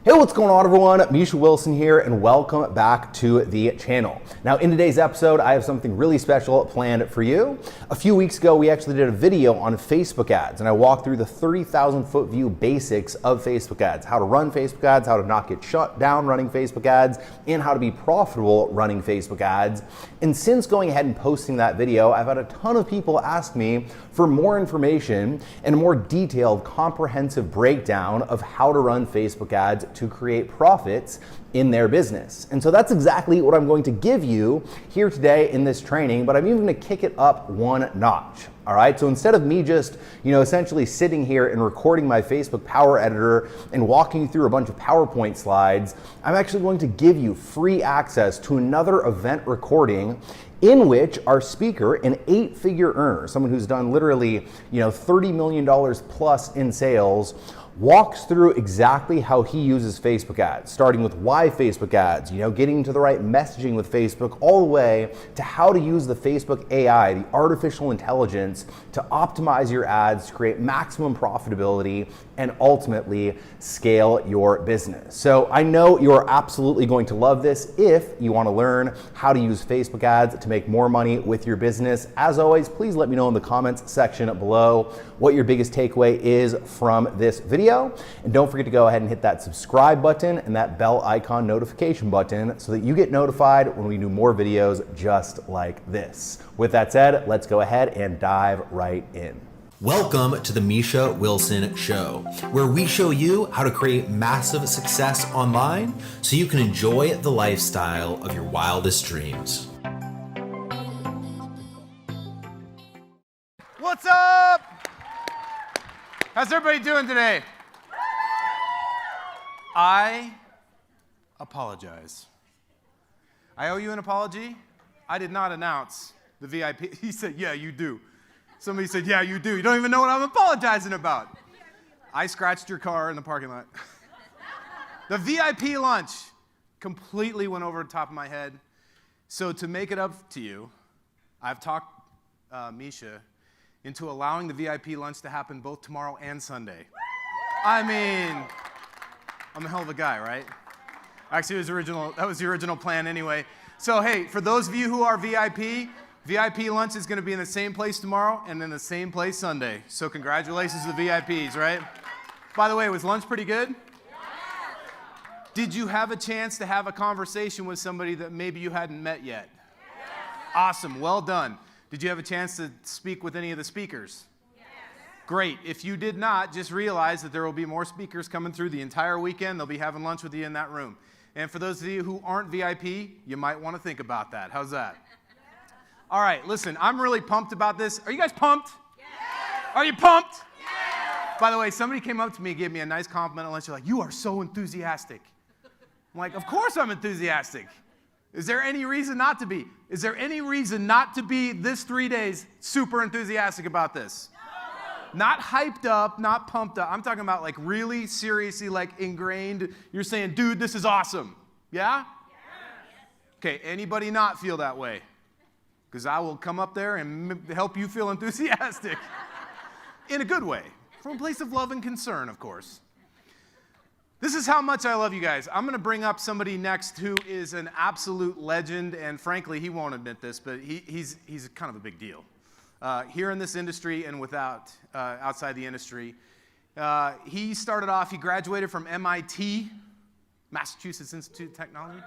Hey, what's going on everyone? Misha Wilson here and welcome back to the channel. Now in today's episode, I have something really special planned for you. A few weeks ago, we actually did a video on Facebook ads and I walked through the 30,000 foot view basics of Facebook ads, how to run Facebook ads, how to not get shut down running Facebook ads, and how to be profitable running Facebook ads. And since going ahead and posting that video, I've had a ton of people ask me for more information and a more detailed, comprehensive breakdown of how to run Facebook ads to create profits in their business. And so that's exactly what I'm going to give you here today in this training, but I'm even going to kick it up one notch. All right, so instead of me just, essentially sitting here and recording my Facebook Power Editor and walking you through a bunch of PowerPoint slides, I'm actually going to give you free access to another event recording in which our speaker, an 8-figure earner, someone who's done literally, $30 million plus in sales, walks through exactly how he uses Facebook ads, starting with why Facebook ads, getting to the right messaging with Facebook, all the way to how to use the Facebook AI, the artificial intelligence, to optimize your ads, to create maximum profitability, and ultimately scale your business. So I know you're absolutely going to love this if you want to learn how to use Facebook ads to make more money with your business. As always, please let me know in the comments section below what your biggest takeaway is from this video. And don't forget to go ahead and hit that subscribe button and that bell icon notification button so that you get notified when we do more videos just like this. With that said, let's go ahead and dive right in. Welcome to the Misha Wilson Show, where we show you how to create massive success online so you can enjoy the lifestyle of your wildest dreams. What's up? How's everybody doing today? I apologize. I owe you an apology. I did not announce the VIP. He said, yeah, you do. Somebody said, yeah, you do. You don't even know what I'm apologizing about. I scratched your car in the parking lot. The VIP lunch completely went over the top of my head. So to make it up to you, I've talked Misha into allowing the VIP lunch to happen both tomorrow and Sunday. I mean, I'm a hell of a guy, right? Actually, that was the original plan anyway. So hey, for those of you who are VIP lunch is going to be in the same place tomorrow and in the same place Sunday. So congratulations to the VIPs, right? By the way, was lunch pretty good? Yeah. Did you have a chance to have a conversation with somebody that maybe you hadn't met yet? Yes. Awesome, well done. Did you have a chance to speak with any of the speakers? Yes. Great. If you did not, just realize that there will be more speakers coming through the entire weekend. They'll be having lunch with you in that room. And for those of you who aren't VIP, you might want to think about that. How's that? All right, listen, I'm really pumped about this. Are you guys pumped? Yes. Are you pumped? Yes. By the way, somebody came up to me and gave me a nice compliment at lunch. They're like, you are so enthusiastic. I'm like, of course I'm enthusiastic. Is there any reason not to be? Is there any reason not to be this 3 days super enthusiastic about this? No. Not hyped up, not pumped up. I'm talking about like really seriously like ingrained. You're saying, dude, this is awesome. Yeah? Yes. Okay, anybody not feel that way? Because I will come up there and help you feel enthusiastic in a good way, from a place of love and concern, of course. This is how much I love you guys. I'm going to bring up somebody next who is an absolute legend, and frankly, he won't admit this, but he's kind of a big deal here in this industry and outside the industry. He started off, he graduated from MIT, Massachusetts Institute of Technology.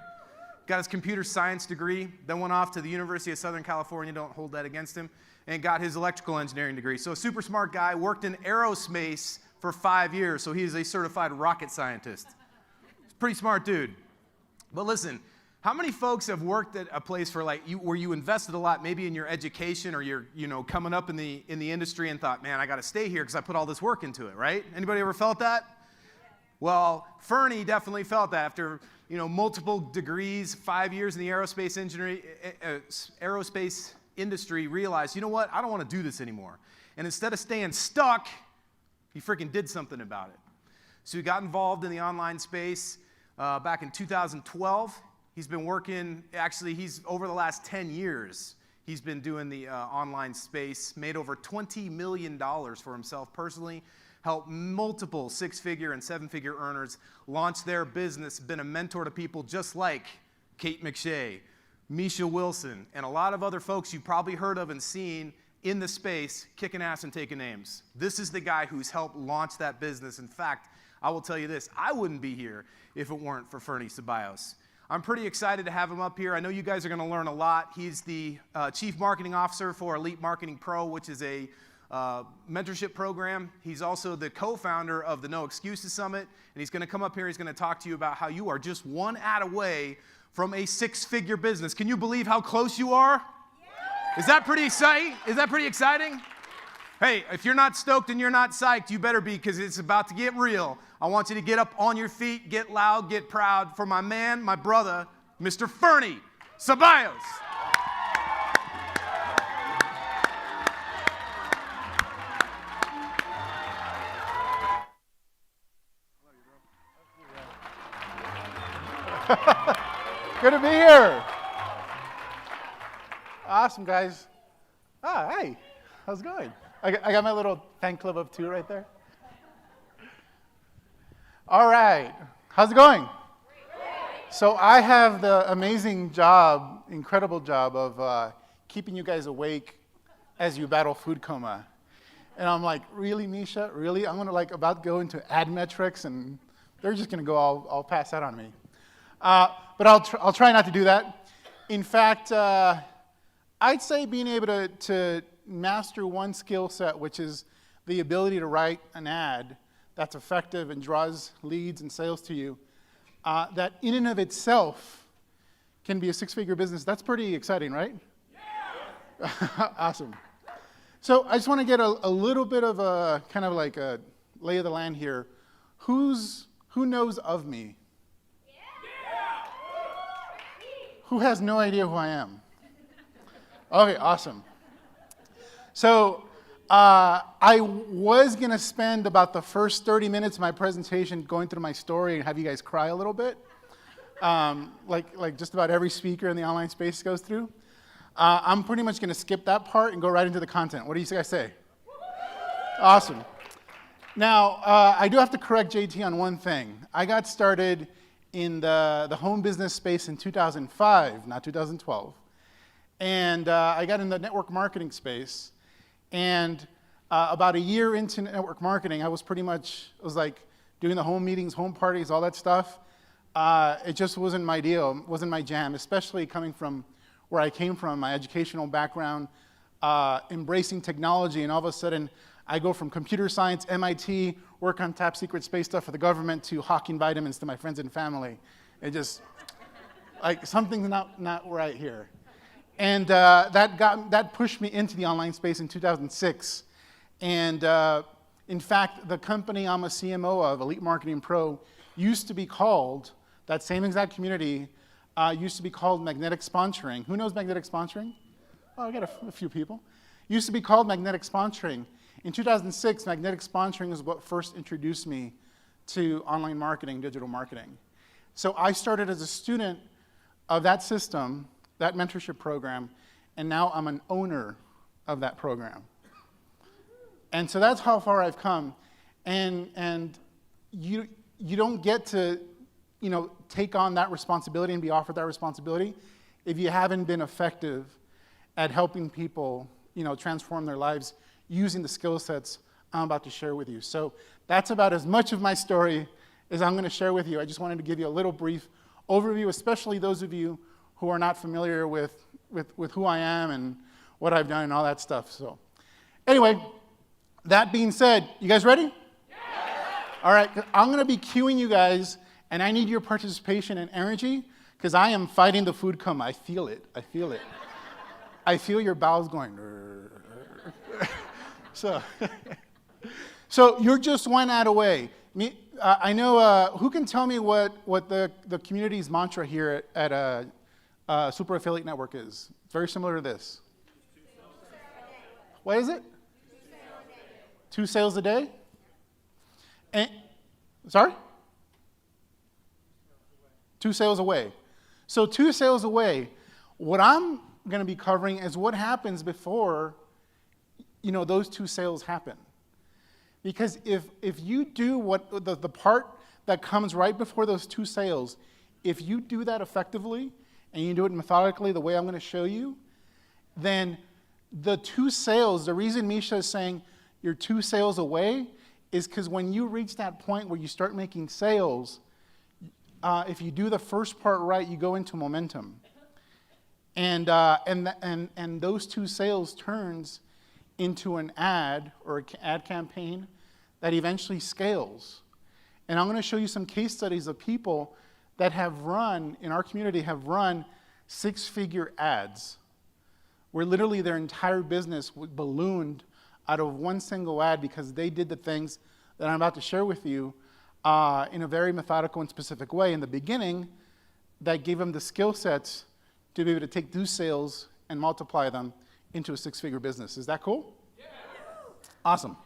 Got his computer science degree, then went off to the University of Southern California, don't hold that against him, and got his electrical engineering degree. So a super smart guy, worked in aerospace for 5 years, so he's a certified rocket scientist. He's a pretty smart dude. But listen, how many folks have worked at a place for where you invested a lot, maybe in your education or you're coming up in the industry and thought, man, I got to stay here because I put all this work into it, right? Anybody ever felt that? Well, Fernie definitely felt that after multiple degrees, 5 years in the aerospace industry, realized, you know what, I don't want to do this anymore. And instead of staying stuck, he freaking did something about it. So he got involved in the online space back in 2012. He's been working, he's over the last 10 years, he's been doing the online space, made over $20 million for himself personally, helped multiple six-figure and seven-figure earners launch their business, been a mentor to people just like Kate McShay, Misha Wilson, and a lot of other folks you've probably heard of and seen in the space kicking ass and taking names. This is the guy who's helped launch that business. In fact, I will tell you this, I wouldn't be here if it weren't for Fernie Ceballos. I'm pretty excited to have him up here. I know you guys are going to learn a lot. He's the Chief Marketing Officer for Elite Marketing Pro, which is a mentorship program. He's also the co-founder of the No Excuses Summit, and he's going to come up here. He's going to talk to you about how you are just one ad away from a six-figure business. Can you believe how close you are? Yeah. Is that pretty exciting? Is that pretty exciting? Hey, if you're not stoked and you're not psyched, you better be, because it's about to get real. I want you to get up on your feet, get loud, get proud for my man, my brother, Mr. Fernie Ceballos. Good to be here. Awesome, guys. Hey, how's it going? I got my little fan club of two right there. All right, how's it going? So I have the amazing job, incredible job of keeping you guys awake as you battle food coma. And I'm like, really, Misha? Really? I'm gonna about to go into ad metrics, and they're just gonna go all pass out on me. But I'll try not to do that. In fact, I'd say being able to master one skill set, which is the ability to write an ad that's effective and draws leads and sales to you, that in and of itself can be a six-figure business. That's pretty exciting, right? Yeah. Awesome. So I just want to get a little bit of a kind of like a lay of the land here. Who knows of me? Who has no idea who I am? Okay, awesome. So I was going to spend about the first 30 minutes of my presentation going through my story and have you guys cry a little bit, like just about every speaker in the online space goes through. I'm pretty much going to skip that part and go right into the content. What do you guys say? Awesome. Now, I do have to correct JT on one thing. I got started in the home business space in 2005, not 2012. And I got in the network marketing space. And about a year into network marketing, I was like doing the home meetings, home parties, all that stuff. It just wasn't my deal, wasn't my jam, especially coming from where I came from, my educational background, embracing technology, and all of a sudden, I go from computer science, MIT, work on top secret space stuff for the government, to hawking vitamins to my friends and family. It just, like, something's not right here. And that pushed me into the online space in 2006. And in fact, the company I'm a CMO of, Elite Marketing Pro, used to be called, that same exact community, used to be called Magnetic Sponsoring. Who knows Magnetic Sponsoring? Oh, I got a few people. Used to be called Magnetic Sponsoring. In 2006, Magnetic Sponsoring is what first introduced me to online marketing, digital marketing. So I started as a student of that system, that mentorship program, and now I'm an owner of that program. And so that's how far I've come. And you don't get to, take on that responsibility and be offered that responsibility if you haven't been effective at helping people, transform their lives using the skill sets I'm about to share with you. So that's about as much of my story as I'm going to share with you. I just wanted to give you a little brief overview, especially those of you who are not familiar with who I am and what I've done and all that stuff. So anyway, that being said, you guys ready? Yeah. All right, I'm going to be cueing you guys, and I need your participation and energy because I am fighting the food coma. I feel it. I feel your bowels going. So you're just one ad away. I know, who can tell me what the community's mantra here at Super Affiliate Network is? It's very similar to this. What is it? 2 sales a day? And, sorry? 2 sales away. So 2 sales away. What I'm going to be covering is what happens before those 2 sales happen. Because if you do what the part that comes right before those 2 sales, if you do that effectively and you do it methodically the way I'm going to show you, then the 2 sales, the reason Misha is saying you're 2 sales away is because when you reach that point where you start making sales, if you do the first part right, you go into momentum. And those 2 sales turns into an ad or an ad campaign that eventually scales. And I'm going to show you some case studies of people that have run, in our community, have run 6-figure ads, where literally their entire business ballooned out of one single ad because they did the things that I'm about to share with you in a very methodical and specific way in the beginning that gave them the skill sets to be able to take those sales and multiply them into a 6-figure business. Is that cool? Yeah. Awesome.